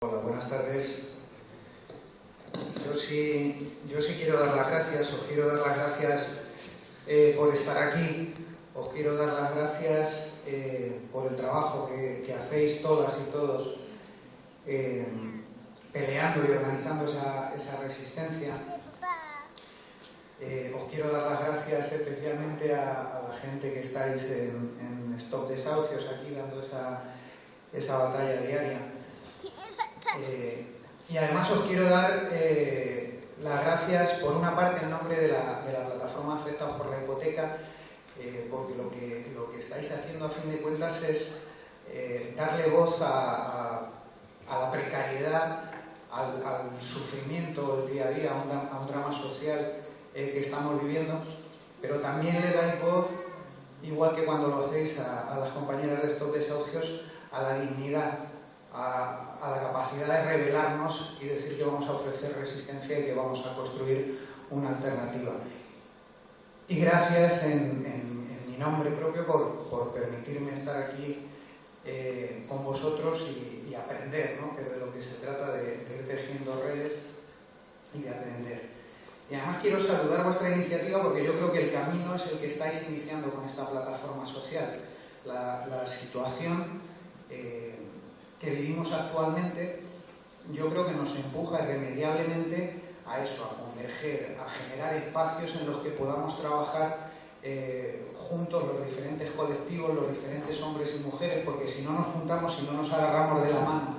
Hola, buenas tardes. Yo sí quiero dar las gracias, os quiero dar las gracias por estar aquí, os quiero dar las gracias por el trabajo que hacéis todas y todos peleando y organizando esa resistencia. Os quiero dar las gracias especialmente a la gente que estáis en Stop Desahucios, aquí dando esa batalla diaria. Y además os quiero dar las gracias por una parte en nombre de la plataforma Afectados por la Hipoteca, porque lo que estáis haciendo a fin de cuentas es darle voz a la precariedad, al sufrimiento del día a día, a un drama social que estamos viviendo, pero también le dais voz, igual que cuando lo hacéis a las compañeras de estos desahucios, a la dignidad, a la capacidad de rebelarnos y decir que vamos a ofrecer resistencia y que vamos a construir una alternativa. Y gracias en mi nombre propio por permitirme estar aquí con vosotros y aprender, ¿no? Que de lo que se trata de ir tejiendo redes y de aprender. Y además quiero saludar vuestra iniciativa porque yo creo que el camino es el que estáis iniciando con esta plataforma social. La situación que vivimos actualmente yo creo que nos empuja irremediablemente a eso, a converger, a generar espacios en los que podamos trabajar juntos los diferentes colectivos, los diferentes hombres y mujeres, porque si no nos juntamos, si no nos agarramos de la mano,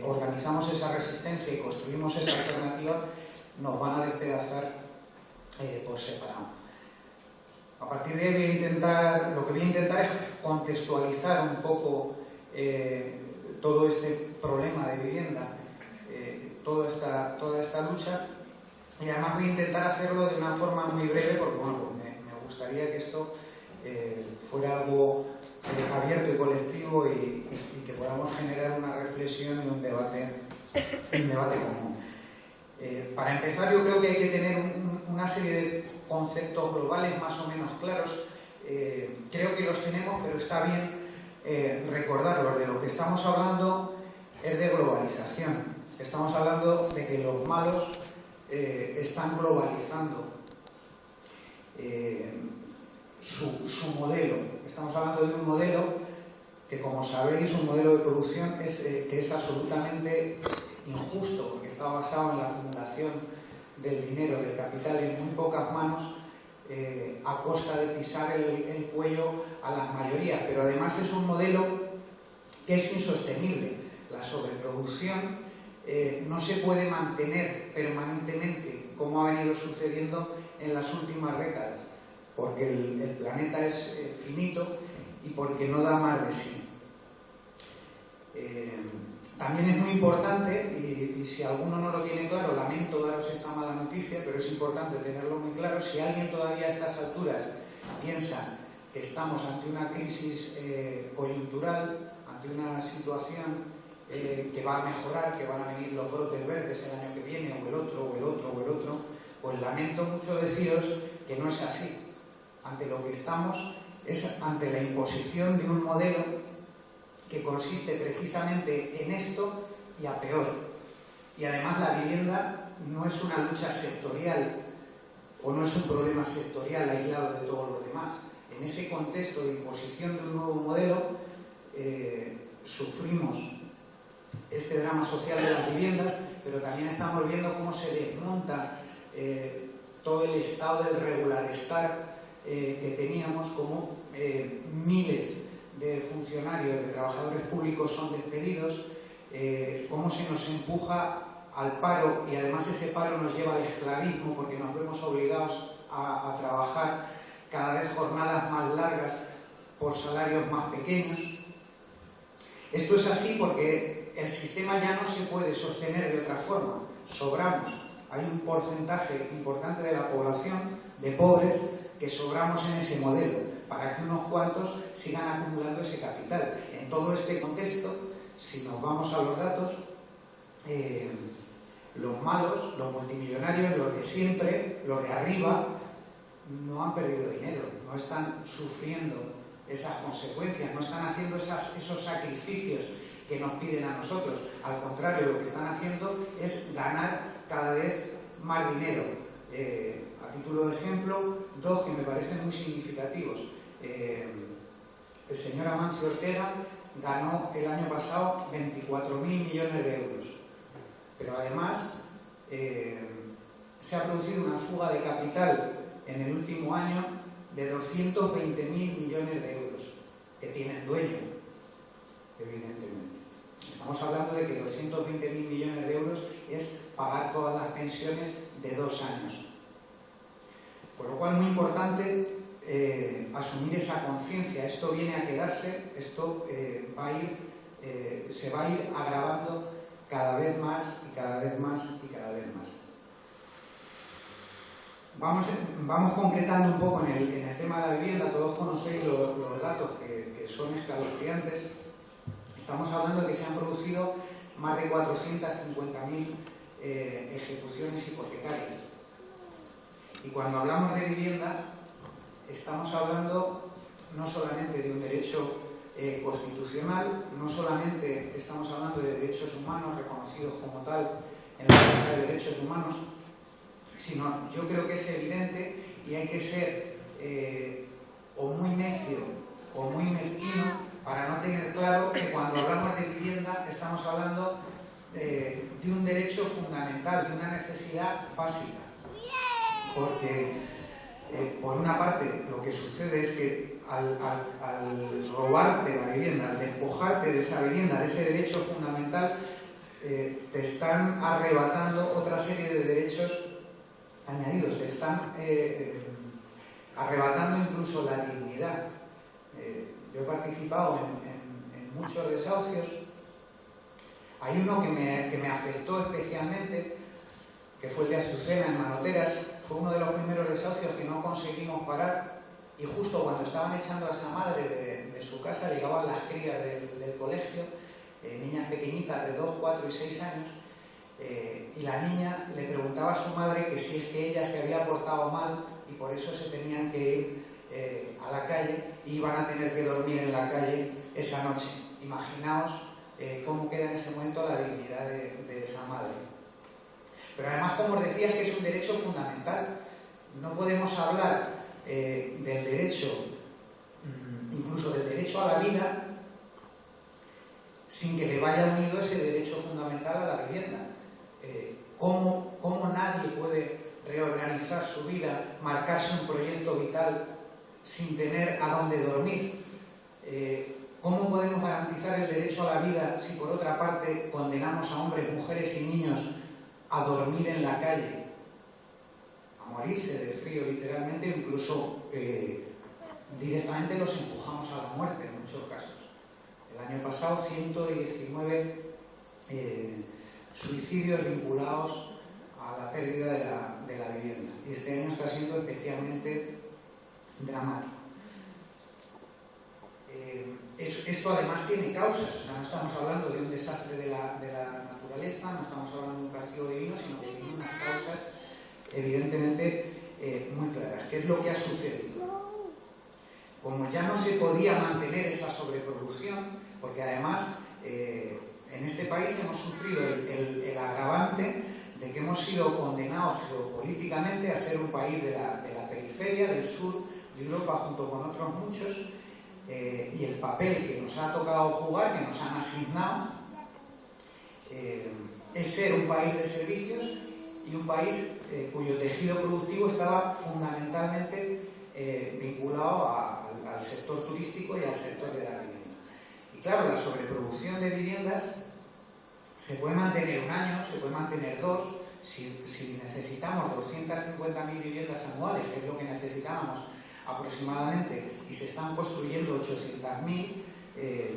organizamos esa resistencia y construimos esa alternativa, nos van a despedazar por separado. A partir de ahí lo que voy a intentar es contextualizar un poco todo este problema de vivienda, toda esta lucha, y además voy a intentar hacerlo de una forma muy breve porque bueno, me gustaría que esto fuera algo abierto y colectivo y que podamos generar una reflexión y un debate común. Para empezar, yo creo que hay que tener una serie de conceptos globales más o menos claros. Creo que los tenemos, pero está bien recordarlos. De lo que estamos hablando es de globalización. Estamos hablando de que los malos están globalizando su modelo. Estamos hablando de un modelo que, como sabéis, un modelo de producción que es absolutamente injusto, porque está basado en la acumulación del dinero, del capital en muy pocas manos, a costa de pisar el cuello a las mayorías. Pero además es un modelo que es insostenible. La sobreproducción no se puede mantener permanentemente como ha venido sucediendo en las últimas décadas, porque el planeta es finito y porque no da más de sí. También es muy importante, y si alguno no lo tiene claro, lamento daros esta mala noticia, pero es importante tenerlo muy claro. Si alguien todavía a estas alturas piensa que estamos ante una crisis coyuntural, ante una situación que va a mejorar, que van a venir los brotes verdes el año que viene, o el otro, pues lamento mucho deciros que no es así. Ante lo que estamos es ante la imposición de un modelo que consiste precisamente en esto y a peor. Y además la vivienda no es una lucha sectorial o no es un problema sectorial aislado de todos los demás. En ese contexto de imposición de un nuevo modelo sufrimos este drama social de las viviendas, pero también estamos viendo cómo se desmonta todo el estado del regular estar que teníamos, como miles de funcionarios, de trabajadores públicos son despedidos, cómo se nos empuja al paro, y además ese paro nos lleva al esclavismo porque nos vemos obligados a trabajar cada vez jornadas más largas por salarios más pequeños. Esto es así porque el sistema ya no se puede sostener de otra forma. Sobramos. Hay un porcentaje importante de la población de pobres que sobramos en ese modelo, para que unos cuantos sigan acumulando ese capital. En todo este contexto, si nos vamos a los datos, los malos, los multimillonarios, los de siempre, los de arriba, no han perdido dinero, no están sufriendo esas consecuencias, no están haciendo esos sacrificios que nos piden a nosotros. Al contrario, lo que están haciendo es ganar cada vez más dinero. A título de ejemplo, dos que me parecen muy significativos. El señor Amancio Ortega ganó el año pasado 24.000 millones de euros. Pero además se ha producido una fuga de capital en el último año de 220.000 millones de euros, que tienen dueño, evidentemente. Estamos hablando de que 220.000 millones de euros es pagar todas las pensiones de 2 años. Por lo cual, muy importante asumir esa conciencia. Esto viene a quedarse, esto se va a ir agravando cada vez más y cada vez más y cada vez más. Vamos concretando un poco en el tema de la vivienda. Todos conocéis los datos que son escalofriantes. Estamos hablando de que se han producido más de 450.000 ejecuciones hipotecarias. Y cuando hablamos de vivienda, estamos hablando no solamente de un derecho constitucional, no solamente estamos hablando de derechos humanos reconocidos como tal en la Carta de Derechos Humanos, sino yo creo que es evidente y hay que ser o muy necio o muy mezquino para no tener claro que cuando hablamos de vivienda estamos hablando de un derecho fundamental, de una necesidad básica. Porque, por una parte, lo que sucede es que al robarte la vivienda, al despojarte de esa vivienda, de ese derecho fundamental, te están arrebatando otra serie de derechos añadidos, te están arrebatando incluso la dignidad. Yo he participado en muchos desahucios. Hay uno que me afectó especialmente, que fue el de Azucena, en Manoteras. Fue uno de los primeros desahucios que no conseguimos parar, y justo cuando estaban echando a esa madre de su casa, llegaban las crías del colegio, niñas pequeñitas de 2, 4 y 6 años, y la niña le preguntaba a su madre que si es que ella se había portado mal y por eso se tenían que ir a la calle y iban a tener que dormir en la calle esa noche. Imaginaos cómo queda en ese momento la dignidad de esa madre. Pero además, como os decía, es que es un derecho fundamental. No podemos hablar del derecho, incluso del derecho a la vida, sin que le vaya unido ese derecho fundamental a la vivienda. ¿Cómo nadie puede reorganizar su vida, marcarse un proyecto vital sin tener a dónde dormir? ¿Cómo podemos garantizar el derecho a la vida si por otra parte condenamos a hombres, mujeres y niños a dormir en la calle, a morirse de frío literalmente, incluso directamente los empujamos a la muerte en muchos casos? El año pasado 119 suicidios vinculados a la pérdida de la vivienda, y este año está siendo especialmente dramático. Esto además tiene causas. O sea, no estamos hablando de un desastre de la naturaleza, no estamos hablando de un castigo divino, sino que tiene unas causas evidentemente muy claras. ¿Qué es lo que ha sucedido? Como ya no se podía mantener esa sobreproducción, porque además en este país hemos sufrido el agravante de que hemos sido condenados geopolíticamente a ser un país de la periferia, del sur de Europa, junto con otros muchos, y el papel que nos ha tocado jugar, que nos han asignado, es ser un país de servicios y un país cuyo tejido productivo estaba fundamentalmente vinculado al sector turístico y al sector de la vivienda. Y claro, la sobreproducción de viviendas se puede mantener 1 año, se puede mantener 2, si necesitamos 250.000 viviendas anuales, que es lo que necesitábamos aproximadamente, y se están construyendo 800.000,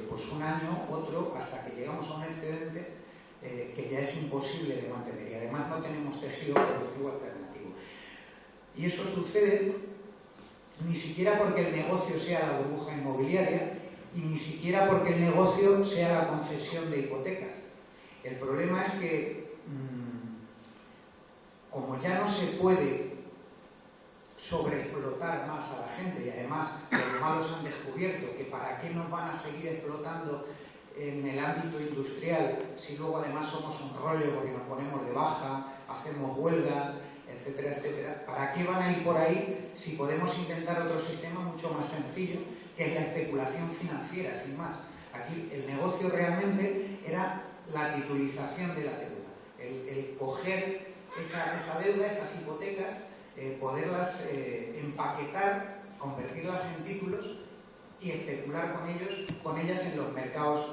pues 1 año, otro, hasta que llegamos a un excedente que ya es imposible de mantener, y además no tenemos tejido productivo alternativo. Y eso sucede ni siquiera porque el negocio sea la burbuja inmobiliaria, y ni siquiera porque el negocio sea la concesión de hipotecas. El problema es que, como ya no se puede sobreexplotar más a la gente, y además los malos han descubierto que para qué nos van a seguir explotando en el ámbito industrial si luego además somos un rollo porque nos ponemos de baja, hacemos huelgas, etcétera, etcétera? ¿Para qué van a ir por ahí si podemos intentar otro sistema mucho más sencillo, que es la especulación financiera, sin más? Aquí el negocio realmente era la titulización de la deuda, el coger esa deuda, esas hipotecas, poderlas empaquetar, convertirlas en títulos y especular con ellas en los mercados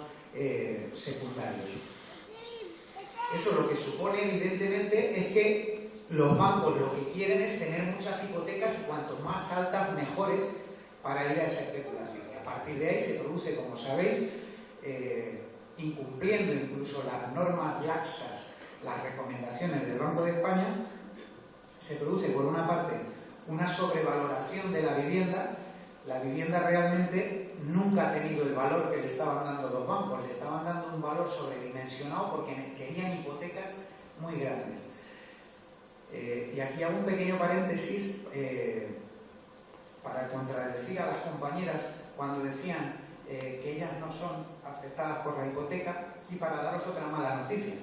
secundarios. Eso lo que supone, evidentemente, es que los bancos lo que quieren es tener muchas hipotecas y cuanto más altas, mejores, para ir a esa especulación. Y a partir de ahí se produce, como sabéis, incumpliendo incluso las normas laxas, las recomendaciones del Banco de España, se produce, por una parte, una sobrevaloración de la vivienda. La vivienda realmente nunca ha tenido el valor que le estaban dando los bancos, le estaban dando un valor sobredimensionado porque querían hipotecas muy grandes. Y aquí hago un pequeño paréntesis para contradecir a las compañeras cuando decían que ellas no son afectadas por la hipoteca, y para daros otra mala noticia.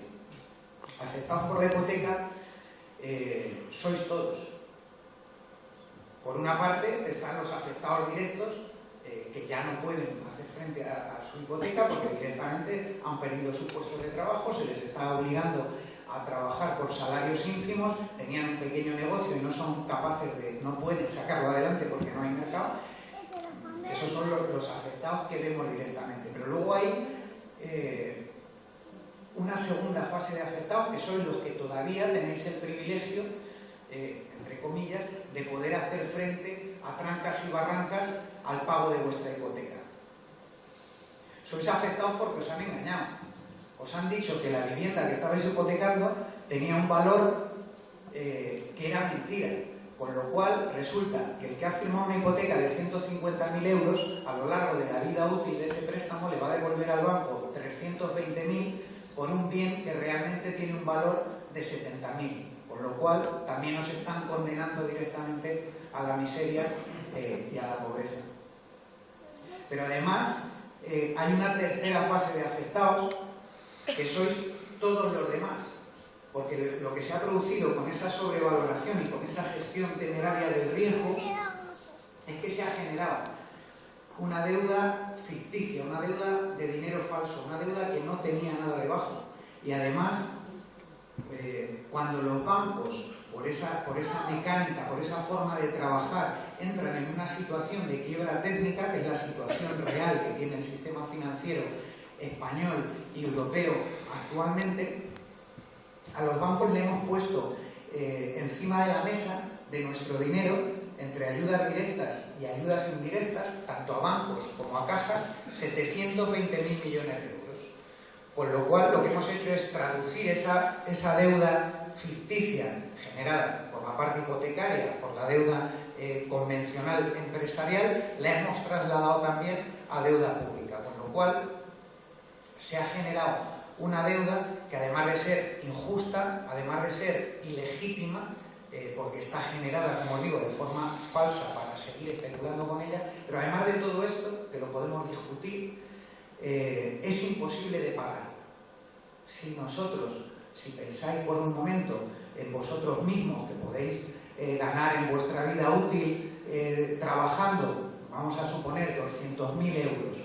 Afectados por la hipoteca sois todos. Por una parte están los afectados directos que ya no pueden hacer frente a su hipoteca porque directamente han perdido su puesto de trabajo, se les está obligando a trabajar por salarios ínfimos, tenían un pequeño negocio y no son capaces no pueden sacarlo adelante porque no hay mercado. Esos son los afectados que vemos directamente. Pero luego hay una segunda fase de afectados, que sois los que todavía tenéis el privilegio, entre comillas, de poder hacer frente a trancas y barrancas al pago de vuestra hipoteca. Sois afectados porque os han engañado. Os han dicho que la vivienda que estabais hipotecando tenía un valor que era mentira. Con lo cual, resulta que el que ha firmado una hipoteca de 150.000 euros, a lo largo de la vida útil de ese préstamo, le va a devolver al banco 320.000 por un bien que realmente tiene un valor de 70.000. Con lo cual, también os están condenando directamente a la miseria y a la pobreza. Pero además, hay una tercera fase de afectados, que sois todos los demás. Porque lo que se ha producido con esa sobrevaloración y con esa gestión temeraria del riesgo es que se ha generado una deuda ficticia, una deuda de dinero falso, una deuda que no tenía nada debajo. Y además, cuando los bancos, por esa mecánica, por esa forma de trabajar, entran en una situación de quiebra técnica, que es la situación real que tiene el sistema financiero español y europeo actualmente, a los bancos le hemos puesto encima de la mesa de nuestro dinero, entre ayudas directas y ayudas indirectas, tanto a bancos como a cajas, 720.000 millones de euros. Con lo cual, lo que hemos hecho es traducir esa deuda ficticia generada por la parte hipotecaria, por la deuda convencional empresarial, la hemos trasladado también a deuda pública. Con lo cual, se ha generado una deuda que, además de ser injusta, además de ser ilegítima, porque está generada, como os digo, de forma falsa para seguir especulando con ella, pero además de todo esto, que lo podemos discutir, es imposible de pagar. Si pensáis por un momento en vosotros mismos, que podéis ganar en vuestra vida útil trabajando, vamos a suponer 200.000 euros,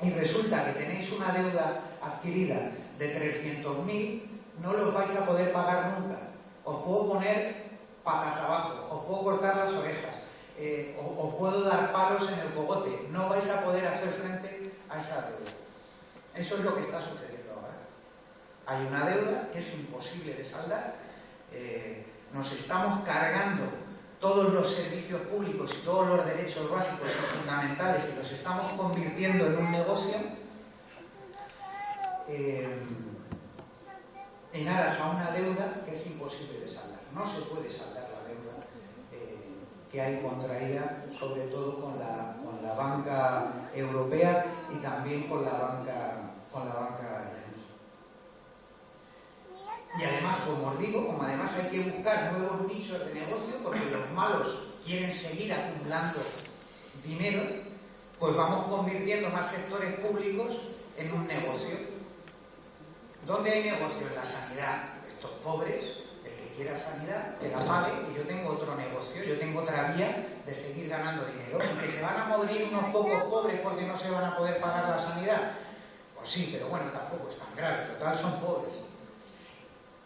y resulta que tenéis una deuda adquirida de 300.000, no los vais a poder pagar nunca. Os puedo poner patas abajo, os puedo cortar las orejas, os puedo dar palos en el cogote, no vais a poder hacer frente a esa deuda. Eso es lo que está sucediendo ahora. Hay una deuda que es imposible de saldar, nos estamos cargando todos los servicios públicos y todos los derechos básicos y fundamentales y los estamos convirtiendo en un negocio en aras a una deuda que es imposible de saldar. No se puede saldar la deuda que hay contraída, sobre todo con la banca europea y también con la banca y además, como os digo, como además hay que buscar nuevos nichos de negocio, porque los malos quieren seguir acumulando dinero, pues vamos convirtiendo más sectores públicos en un negocio. ¿Dónde hay negocio? En la sanidad. Estos pobres, el que quiera sanidad, que la pague, y yo tengo otro negocio, yo tengo otra vía de seguir ganando dinero. ¿Y que se van a morir unos pocos pobres porque no se van a poder pagar la sanidad? Pues sí, pero bueno, tampoco es tan grave. Total, son pobres.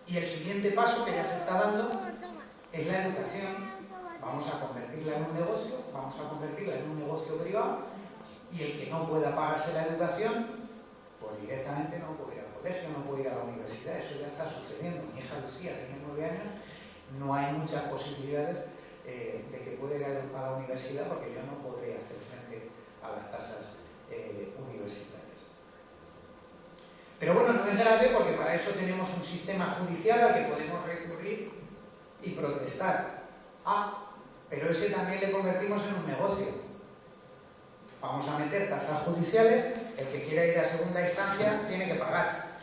Y el siguiente paso que ya se está dando es la educación. Vamos a convertirla en un negocio, vamos a convertirla en un negocio privado, y el que no pueda pagarse la educación, pues directamente no puede ir al colegio, no puede ir a la universidad. Eso ya está sucediendo. Mi hija Lucía tiene 9 años, no hay muchas posibilidades de que pueda ir a la universidad, porque yo no podré hacer frente a las tasas universitarias. Pero bueno, no es grave, porque para eso tenemos un sistema judicial al que podemos recurrir y protestar. Pero ese también le convertimos en un negocio. Vamos a meter tasas judiciales, el que quiera ir a segunda instancia tiene que pagar.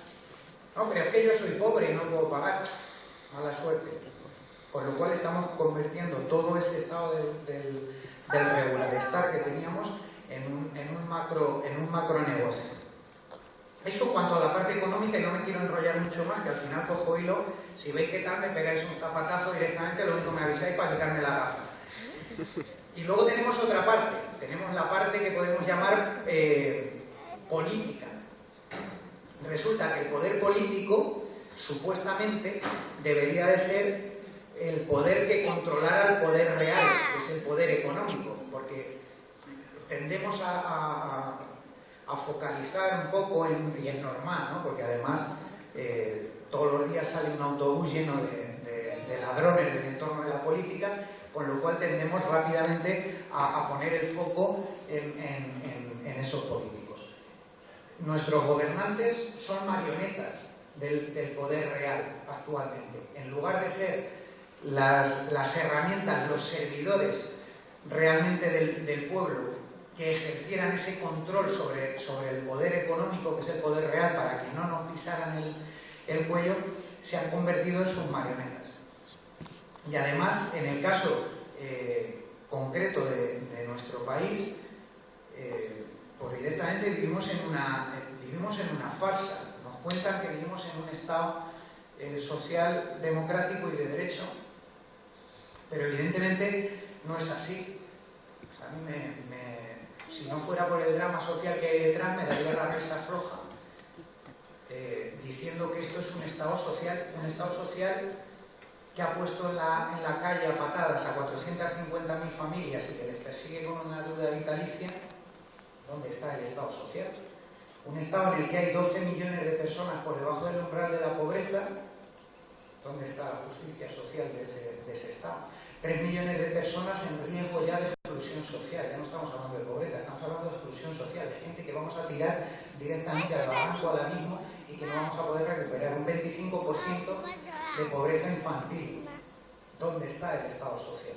No, pero es que yo soy pobre y no puedo pagar. Mala suerte. Con lo cual estamos convirtiendo todo ese estado del regularestar que teníamos en un macro negocio. Eso cuanto a la parte económica, y no me quiero enrollar mucho más, que al final cojo hilo. Si veis que tal, me pegáis un zapatazo directamente, lo único que me avisáis para quitarme las gafas. Y luego tenemos otra parte, tenemos la parte que podemos llamar política. Resulta que el poder político, supuestamente, debería de ser el poder que controlara el poder real, que es el poder económico, porque tendemos a focalizar un poco y es normal, ¿no? Porque además todos los días sale un autobús lleno de ladrones del entorno de la política, con lo cual tendemos rápidamente a poner el foco en esos políticos. Nuestros gobernantes son marionetas del poder real actualmente. En lugar de ser las herramientas, los servidores realmente del pueblo, que ejercieran ese control sobre el poder económico, que es el poder real, para que no nos pisaran el cuello, se han convertido en sus marionetas. Y además, en el caso concreto de nuestro país, pues directamente vivimos en una farsa. Nos cuentan que vivimos en un Estado social, democrático y de derecho, pero evidentemente no es así. O sea, a mí si no fuera por el drama social que hay detrás, me daría la risa floja, diciendo que esto es un Estado social que ha puesto en la calle a patadas a 450.000 familias y que les persigue con una deuda vitalicia. ¿Dónde está el Estado social? Un Estado en el que hay 12 millones de personas por debajo del umbral de la pobreza. ¿Dónde está la justicia social de ese Estado? 3 millones de personas en riesgo ya de exclusión social. Ya no estamos hablando de pobreza, estamos hablando de exclusión social, de gente que vamos a tirar directamente al barranco, al abismo, y que no vamos a poder recuperar. Un 25% de pobreza infantil. ¿Dónde está el Estado social?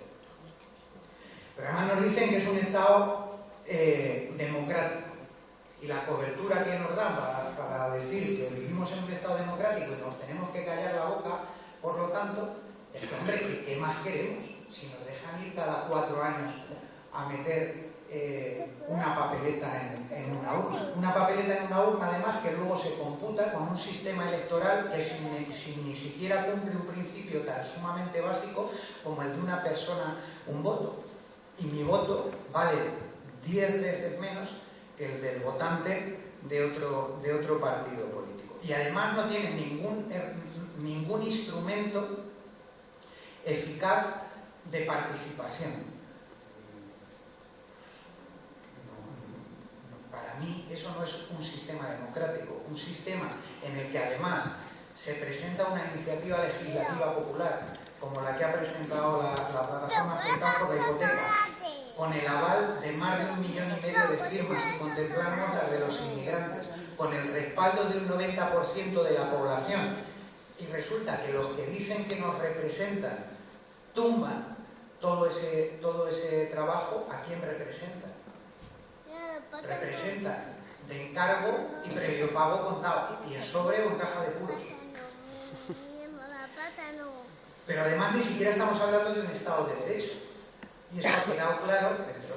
Pero además nos dicen que es un Estado democrático. Y la cobertura que nos dan para decir que vivimos en un Estado democrático y nos tenemos que callar la boca, por lo tanto, es que, hombre, ¿qué más queremos? Si nos dejan ir cada 4 años a meter una papeleta en una urna. Una papeleta en una urna, además, que luego se computa con un sistema electoral que sin ni siquiera cumple un principio tan sumamente básico como el de una persona, un voto. Y mi voto vale 10 veces menos que el del votante de otro partido político. Y además no tiene ningún instrumento eficaz de participación. Para mí eso no es un sistema democrático, un sistema en el que además se presenta una iniciativa legislativa popular como la que ha presentado la plataforma Afectados por la Hipoteca, con el aval de más de 1,5 millones de firmas, si contemplamos las de los inmigrantes, con el respaldo de un 90% de la población, y resulta que los que dicen que nos representan tumban todo ese trabajo. ¿A quién representan? Representan de encargo y previo pago contado, y en sobre o en caja de puros. Pero además ni siquiera estamos hablando de un Estado de Derecho. Y eso ha quedado claro, entre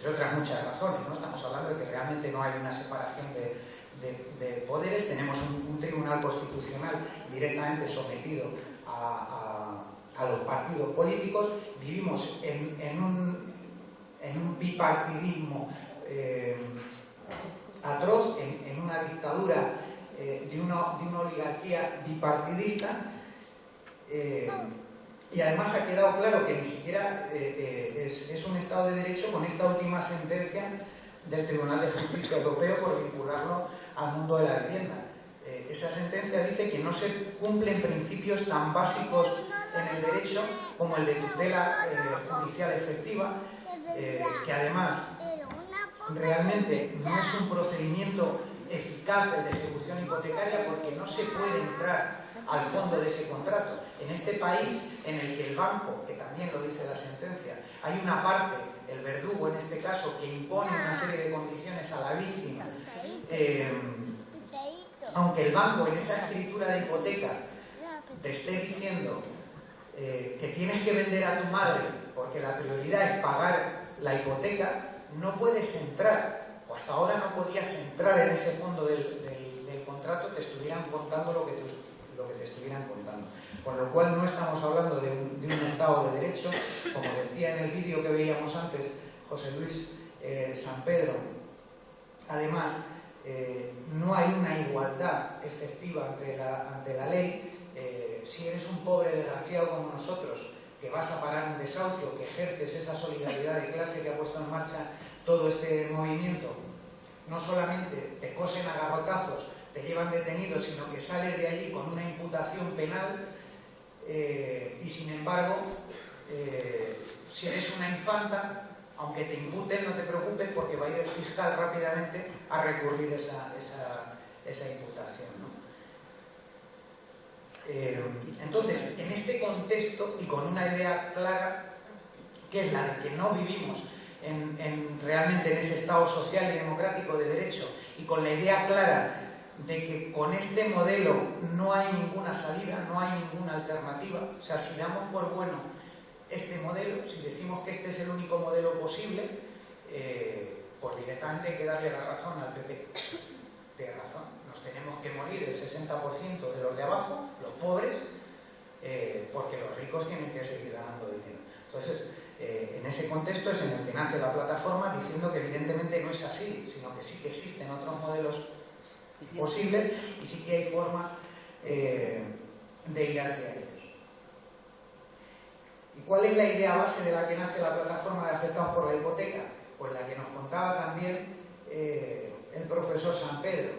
entre otras muchas razones, ¿no? Estamos hablando de que realmente no hay una separación de poderes, tenemos un tribunal constitucional directamente sometido a los partidos políticos, vivimos en un bipartidismo atroz, en una dictadura de una oligarquía bipartidista, y además ha quedado claro que ni siquiera es un Estado de Derecho con esta última sentencia del Tribunal de Justicia Europeo por vincularlo al mundo de la vivienda. Esa sentencia dice que no se cumplen principios tan básicos en el derecho como el de tutela judicial efectiva, que además realmente no es un procedimiento eficaz el de ejecución hipotecaria porque no se puede entrar al fondo de ese contrato. En este país en el que el banco, que también lo dice la sentencia, hay una parte, el verdugo en este caso, que impone una serie de condiciones a la víctima, aunque el banco en esa escritura de hipoteca te esté diciendo que tienes que vender a tu madre porque la prioridad es pagar la hipoteca, no puedes entrar, o hasta ahora no podías entrar en ese fondo del contrato, te estuvieran contando lo que te estuvieran contando. Con lo cual no estamos hablando de un Estado de Derecho, como decía en el vídeo que veíamos antes José Luis San Pedro. Además, no hay una igualdad efectiva ante la ley. Si eres un pobre desgraciado como nosotros, que vas a parar un desahucio, que ejerces esa solidaridad de clase que ha puesto en marcha todo este movimiento, no solamente te cosen a garrotazos, te llevan detenido, sino que sales de allí con una imputación penal, y sin embargo, si eres una infanta, aunque te imputen, no te preocupes porque va a ir el fiscal rápidamente a recurrir esa imputación, ¿no? Entonces, en este contexto y con una idea clara, que es la de que no vivimos realmente en ese Estado social y democrático de derecho, y con la idea clara de que con este modelo no hay ninguna salida, no hay ninguna alternativa, o sea, si damos por bueno este modelo, si decimos que este es el único modelo posible, pues directamente hay que darle la razón al PP. Tiene razón, nos tenemos que morir el 60% de los de abajo, los pobres, porque los ricos tienen que seguir ganando dinero. Entonces, en ese contexto es en el que nace la plataforma, diciendo que evidentemente no es así, sino que sí que existen otros modelos posibles y sí que hay forma de ir hacia ellos. ¿Y cuál es la idea base de la que nace la plataforma de afectados por la hipoteca? Pues la que nos contaba también el profesor San Pedro.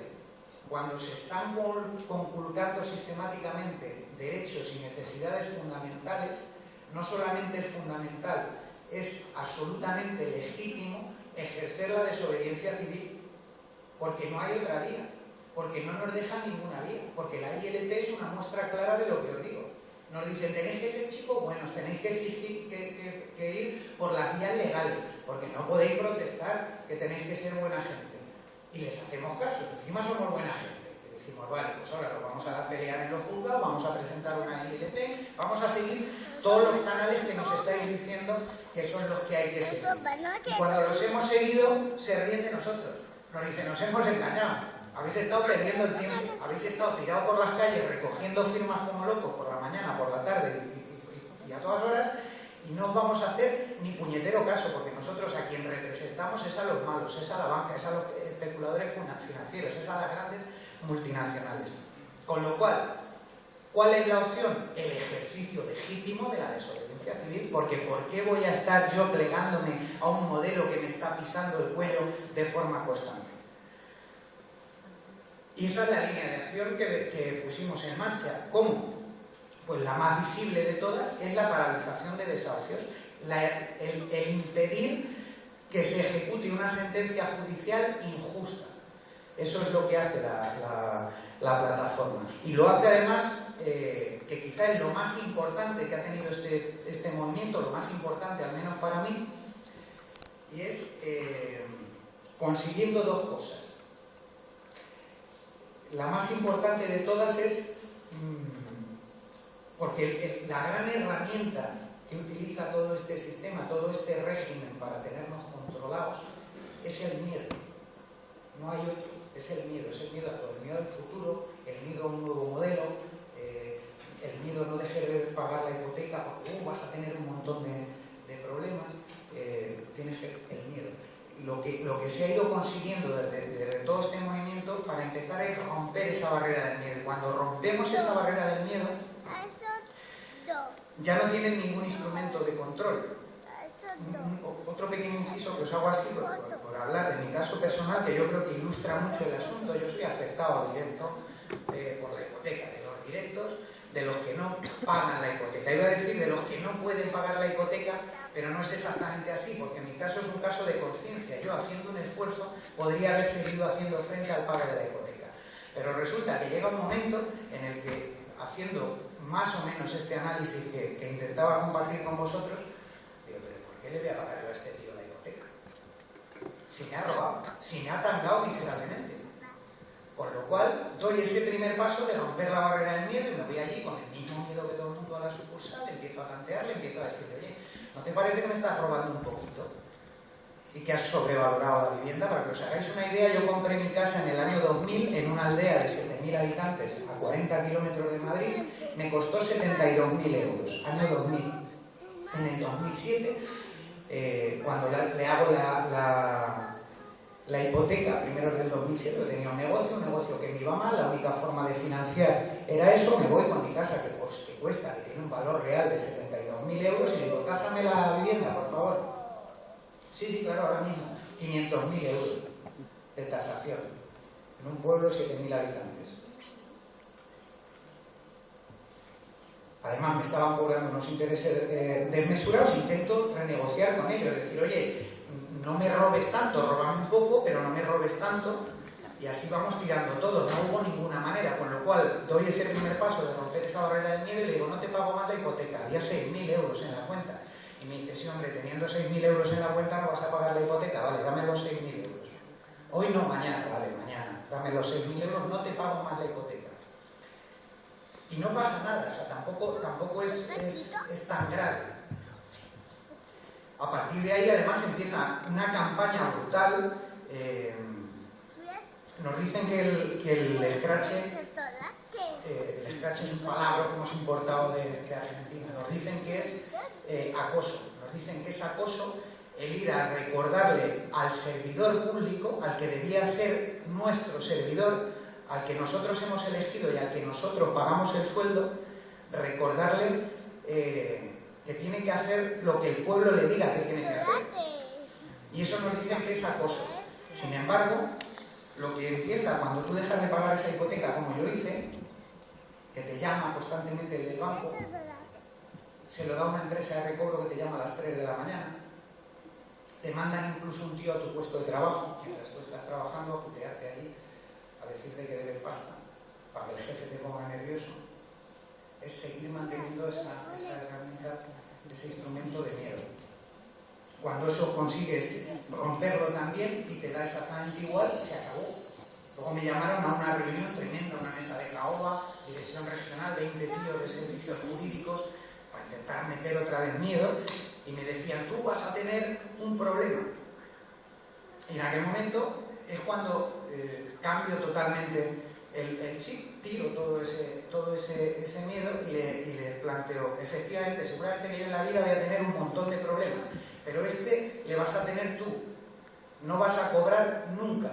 Cuando se están conculcando sistemáticamente derechos y necesidades fundamentales, no solamente el fundamental, es absolutamente legítimo ejercer la desobediencia civil, porque no hay otra vía, porque no nos dejan ninguna vía, porque la ILP es una muestra clara de lo que os digo. Nos dicen, tenéis que ser chicos buenos, tenéis que exigir, que ir por las vías legales, porque no podéis protestar, que tenéis que ser buena gente. Y les hacemos caso, encima somos buena gente. Y decimos, vale, pues ahora lo vamos a pelear en los juzgados, vamos a presentar una ILP, vamos a seguir todos los canales que nos estáis diciendo que son los que hay que seguir. Y cuando los hemos seguido, se ríen de nosotros. Nos dicen, nos hemos engañado. Habéis estado perdiendo el tiempo, habéis estado tirados por las calles recogiendo firmas como locos por la mañana, por la tarde y a todas horas, y no os vamos a hacer ni puñetero caso, porque nosotros a quien representamos es a los malos, es a la banca, es a los especuladores financieros, es a las grandes multinacionales. Con lo cual, ¿cuál es la opción? El ejercicio legítimo de la desobediencia civil, porque ¿por qué voy a estar yo plegándome a un modelo que me está pisando el cuello de forma constante? Y esa es la línea de acción que pusimos en marcha. ¿Cómo? Pues la más visible de todas es la paralización de desahucios, el impedir que se ejecute una sentencia judicial injusta. Eso es lo que hace la plataforma. Y lo hace además, que quizá es lo más importante que ha tenido este movimiento, lo más importante al menos para mí, y es consiguiendo dos cosas. La más importante de todas es, porque la gran herramienta que utiliza todo este sistema, todo este régimen para tenernos controlados, todos lados, es el miedo. No hay otro, es el miedo a todo, el miedo al futuro, el miedo a un nuevo modelo, el miedo a no dejar de pagar la hipoteca porque vas a tener un montón de problemas, tienes el miedo. Lo que se ha ido consiguiendo desde todo este movimiento para empezar es romper esa barrera del miedo. Y cuando rompemos esa barrera del miedo, ya no tienen ningún instrumento de control. Otro pequeño inciso que os hago así por hablar de mi caso personal, que yo creo que ilustra mucho el asunto. Yo soy afectado directo por la hipoteca, de los directos, de los que no pagan la hipoteca. Iba a decir de los que no pueden pagar la hipoteca, pero no es exactamente así, porque en mi caso es un caso de conciencia. Yo, haciendo un esfuerzo, podría haber seguido haciendo frente al pago de la hipoteca. Pero resulta que llega un momento en el que, haciendo más o menos este análisis que intentaba compartir con vosotros, digo, pero ¿por qué le voy a pagar yo a este tío la hipoteca? Si me ha robado, si me ha tangado miserablemente. Con lo cual, doy ese primer paso de romper la barrera del miedo y me voy allí con el mismo miedo que todo el mundo a la sucursal, empiezo a tantearle, empiezo a decirle, oye, ¿no te parece que me estás robando un poquito? Y que has sobrevalorado la vivienda. Para que os hagáis una idea, yo compré mi casa en el año 2000 en una aldea de 7.000 habitantes a 40 kilómetros de Madrid. Me costó 72.000 euros, año 2000. En el 2007, cuando le hago la hipoteca, primero del 2007, tenía un negocio que me iba mal, la única forma de financiar era eso, me voy con mi casa que cuesta, que tiene un valor real de 72.000 euros, y le digo, tásame la vivienda, por favor. Sí, claro, ahora mismo, 500.000 euros de tasación, en un pueblo de 7.000 habitantes. Además, me estaban cobrando unos intereses desmesurados, intento renegociar con ellos, decir, oye, no me robes tanto, róbame un poco, pero no me robes tanto, y así vamos tirando todo. No hubo ninguna manera, con lo cual doy ese primer paso de romper esa barrera del miedo y le digo, no te pago más la hipoteca, había 6.000 euros en la cuenta. Y me dice, sí, hombre, teniendo 6.000 euros en la cuenta no vas a pagar la hipoteca, vale, dame los 6.000 euros. Hoy no, mañana, vale, mañana, dame los 6.000 euros, no te pago más la hipoteca. Y no pasa nada, o sea, tampoco es tan grave. A partir de ahí, además, empieza una campaña brutal. Nos dicen que el escrache es un palabra que hemos importado de Argentina. Nos dicen que es acoso. Nos dicen que es acoso el ir a recordarle al servidor público, al que debía ser nuestro servidor, al que nosotros hemos elegido y al que nosotros pagamos el sueldo, recordarle que tiene que hacer lo que el pueblo le diga que tiene que hacer. Y eso nos dicen que es acoso. Sin embargo, lo que empieza cuando tú dejas de pagar esa hipoteca, como yo hice, que te llama constantemente el del banco, se lo da una empresa de recobro que te llama a las 3 de la mañana, te mandan incluso un tío a tu puesto de trabajo, mientras tú estás trabajando, a putearte allí, a decirte que debes pasta, para que el jefe te ponga nervioso. Es seguir manteniendo esa herramienta, ese instrumento de miedo. Cuando eso consigues romperlo también y te da exactamente igual, se acabó. Luego me llamaron a una reunión tremenda, una mesa de caoba, dirección regional, 20 tíos de servicios jurídicos, para intentar meter otra vez miedo, y me decían, tú vas a tener un problema. Y en aquel momento es cuando cambio totalmente el chip, tiro todo ese miedo y le planteo, efectivamente, seguramente que yo en la vida voy a tener un montón de problemas, pero este le vas a tener tú, no vas a cobrar nunca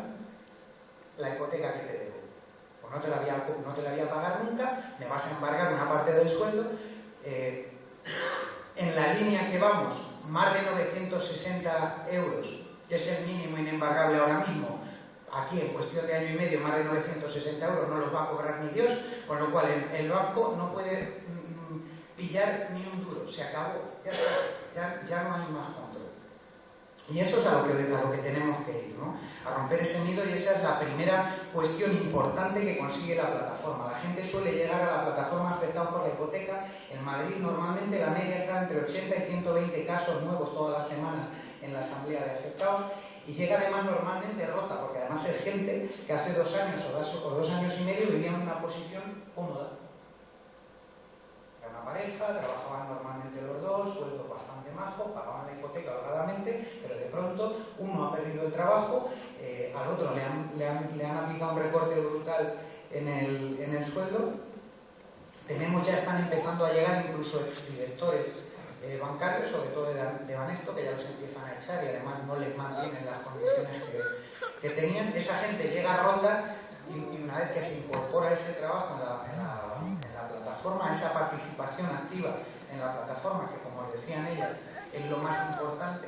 la hipoteca que te debo, o no te la voy a pagar nunca, me vas a embargar una parte del sueldo, en la línea que vamos, más de 960 euros, que es el mínimo inembargable ahora mismo. Aquí, en cuestión de año y medio, más de 960 euros no los va a cobrar ni Dios, con lo cual el banco no puede pillar ni un duro, se acabó, ya no hay más control. Y eso es a lo que tenemos que ir, ¿no? A romper ese miedo, y esa es la primera cuestión importante que consigue la plataforma. La gente suele llegar a la plataforma afectados por la hipoteca. En Madrid normalmente la media está entre 80 y 120 casos nuevos todas las semanas en la asamblea de afectados, y llega además normalmente rota, porque además es gente que hace 2 años o 2 años y medio vivía en una posición cómoda. Era una pareja, trabajaban normalmente los dos, sueldos bastante majos, pagaban la hipoteca holgadamente, pero de pronto uno le han aplicado un recorte brutal en el sueldo. Ya están empezando a llegar incluso exdirectores bancarios, sobre todo de Banesto, que ya los empiezan a echar y además no les mantienen las condiciones que tenían. Esa gente llega a Ronda y una vez que se incorpora ese trabajo en la plataforma, esa participación activa en la plataforma, que como decían ellas, es lo más importante,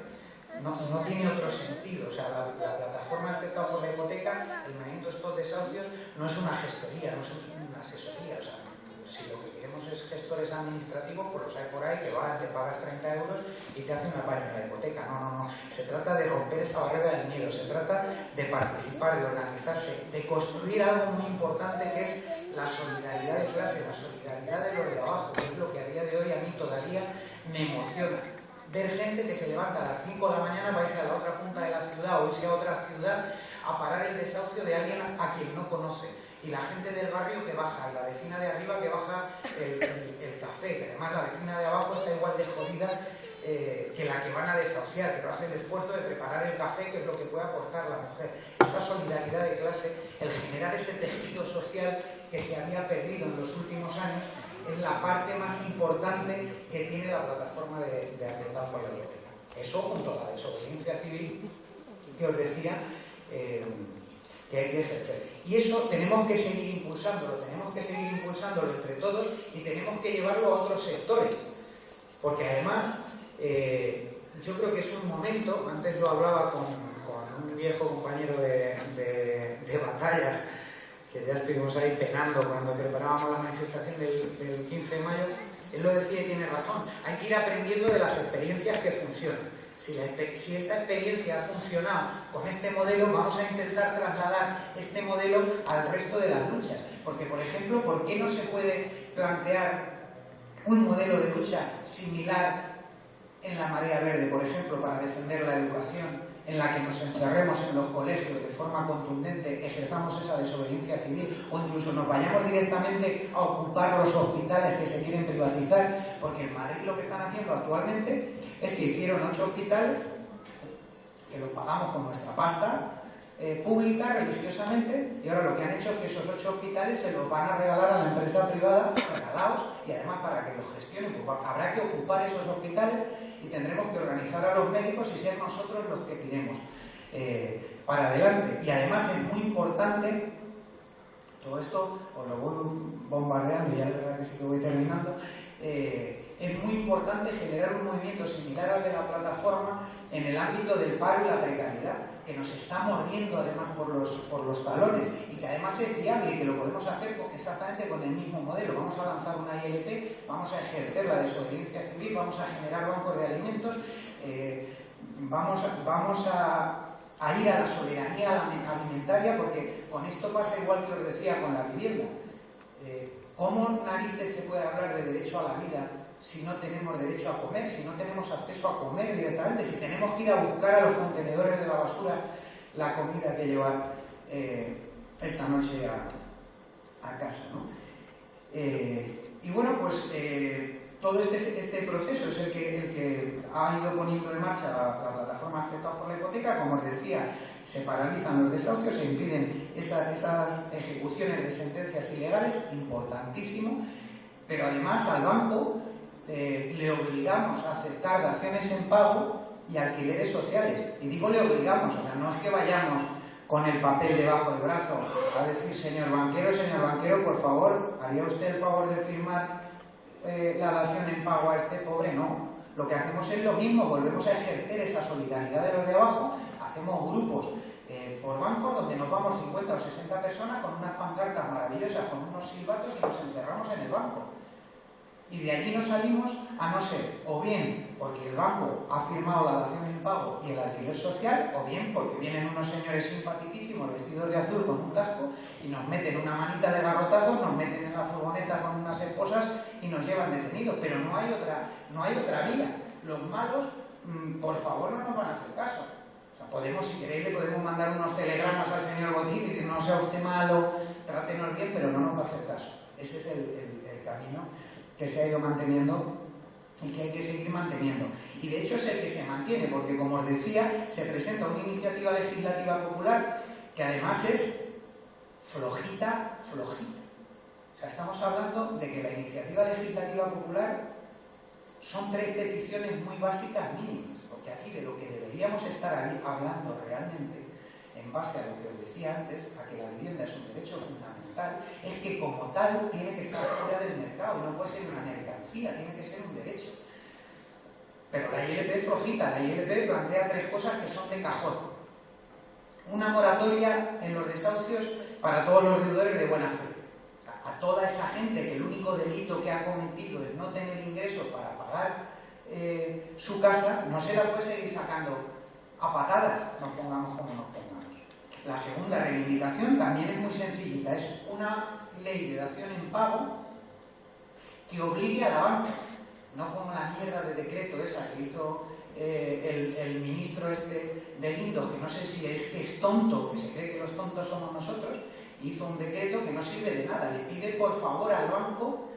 no tiene otro sentido. O sea, la plataforma afectada por la hipoteca, el movimiento de estos desahucios, no es una gestoría, no es una asesoría. O sea, si lo que queremos es gestores administrativos, pues los hay por ahí que van, te pagas 30 euros y te hacen un apaño en la hipoteca. No. Se trata de romper esa barrera del miedo, se trata de participar, de organizarse, de construir algo muy importante que es la solidaridad de clase, la solidaridad de los de abajo, que es lo que a día de hoy a mí todavía me emociona. Ver gente que se levanta a las 5 de la mañana para irse a la otra punta de la ciudad o irse a otra ciudad a parar el desahucio de alguien a quien no conoce. Y la gente del barrio que baja, y la vecina de arriba que baja el café, que además la vecina de abajo está igual de jodida que la que van a desahuciar, pero hace el esfuerzo de preparar el café, que es lo que puede aportar la mujer. Esa solidaridad de clase, el generar ese tejido social que se había perdido en los últimos años, es la parte más importante que tiene la plataforma de afectados por la hipoteca. Eso junto a la desobediencia civil que os decía, que hay que ejercer. Y eso tenemos que seguir impulsándolo entre todos y tenemos que llevarlo a otros sectores. Porque además, yo creo que es un momento, antes lo hablaba con un viejo compañero de batallas, que ya estuvimos ahí penando cuando preparábamos la manifestación del 15 de mayo, él lo decía y tiene razón, hay que ir aprendiendo de las experiencias que funcionan. Si esta experiencia ha funcionado con este modelo, vamos a intentar trasladar este modelo al resto de las luchas. Porque, por ejemplo, ¿por qué no se puede plantear un modelo de lucha similar en la Marea Verde, por ejemplo, para defender la educación, en la que nos encerremos en los colegios de forma contundente, ejerzamos esa desobediencia civil, o incluso nos vayamos directamente a ocupar los hospitales que se quieren privatizar? Porque en Madrid lo que están haciendo actualmente es que hicieron 8 hospitales, que los pagamos con nuestra pasta pública, religiosamente, y ahora lo que han hecho es que esos 8 hospitales se los van a regalar a la empresa privada, regalados, y además para que los gestionen, pues habrá que ocupar esos hospitales y tendremos que organizar a los médicos y ser nosotros los que tiremos para adelante. Y además es muy importante, todo esto os lo voy bombardeando y ya es verdad que sí que voy terminando, es muy importante generar un movimiento similar al de la plataforma en el ámbito del paro y la precariedad, que nos está mordiendo además por los talones y que además es viable y que lo podemos hacer exactamente con el mismo modelo. Vamos a lanzar una ILP, vamos a ejercer la desobediencia civil, vamos a generar bancos de alimentos, vamos a ir a la soberanía alimentaria, porque con esto pasa igual que os decía con la vivienda. ¿Cómo narices se puede hablar de derecho a la vida si no tenemos derecho a comer, si no tenemos acceso a comer directamente, si tenemos que ir a buscar a los contenedores de la basura la comida que llevar esta noche a casa, ¿no? Y bueno, pues todo este proceso es el que ha ido poniendo en marcha la plataforma afectada por la hipoteca. Como os decía, se paralizan los desahucios, se impiden esas ejecuciones de sentencias ilegales, importantísimo, pero además al banco le obligamos a aceptar daciones en pago y alquileres sociales. Y digo le obligamos, o sea, no es que vayamos con el papel debajo del brazo a decir, señor banquero, por favor, ¿haría usted el favor de firmar la dación en pago a este pobre? No. Lo que hacemos es lo mismo, volvemos a ejercer esa solidaridad de los de abajo, hacemos grupos por bancos donde nos vamos 50 o 60 personas con unas pancartas maravillosas, con unos silbatos y nos encerramos en el banco. Y de allí no salimos a no ser, o bien porque el banco ha firmado la dación en pago y el alquiler social, o bien porque vienen unos señores simpaticísimos vestidos de azul con un casco y nos meten una manita de garrotazos, nos meten en la furgoneta con unas esposas y nos llevan detenidos. Pero no hay otra vía. Los malos, por favor, no nos van a hacer caso. O sea, podemos, si queréis, le podemos mandar unos telegramas al señor Botín y decir, no sea usted malo, trátenos bien, pero no nos va a hacer caso. Ese es el camino que se ha ido manteniendo y que hay que seguir manteniendo. Y de hecho es el que se mantiene, porque como os decía, se presenta una iniciativa legislativa popular que además es flojita. O sea, estamos hablando de que la iniciativa legislativa popular son 3 peticiones muy básicas mínimas, porque aquí de lo que deberíamos estar hablando realmente, en base a lo que os decía antes, a que la vivienda es un derecho fundamental, es que como tal tiene que estar fuera del mercado, no puede ser una mercancía, tiene que ser un derecho. Pero la ILP es flojita, la ILP plantea 3 cosas que son de cajón. Una moratoria en los desahucios para todos los deudores de buena fe. A toda esa gente que el único delito que ha cometido es no tener ingresos para pagar su casa, no se la puede seguir sacando a patadas, nos pongamos como nos pongamos. La segunda reivindicación también es muy sencillita, es una ley de dación en pago que obligue a la banca, no como la mierda de decreto esa que hizo el ministro de Guindos, que no sé si es que es tonto, que se cree que los tontos somos nosotros, hizo un decreto que no sirve de nada, le pide por favor al banco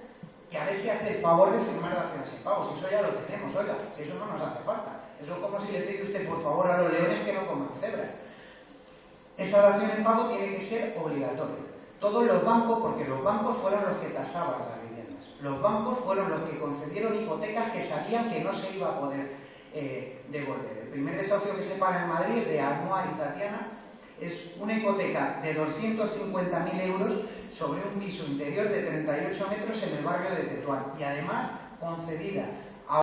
que a ver si hace el favor de firmar daciones en pago, si eso ya lo tenemos, oiga, si eso no nos hace falta. Eso es como si le pide usted por favor a los leones que no coman cebras. Esa dación en pago tiene que ser obligatoria. Todos los bancos, porque los bancos fueron los que tasaban las viviendas, los bancos fueron los que concedieron hipotecas que sabían que no se iba a poder devolver. El primer desahucio que se paga en Madrid, el de Anuar y Tatiana, es una hipoteca de 250.000 euros sobre un piso interior de 38 metros en el barrio de Tetuán y además concedida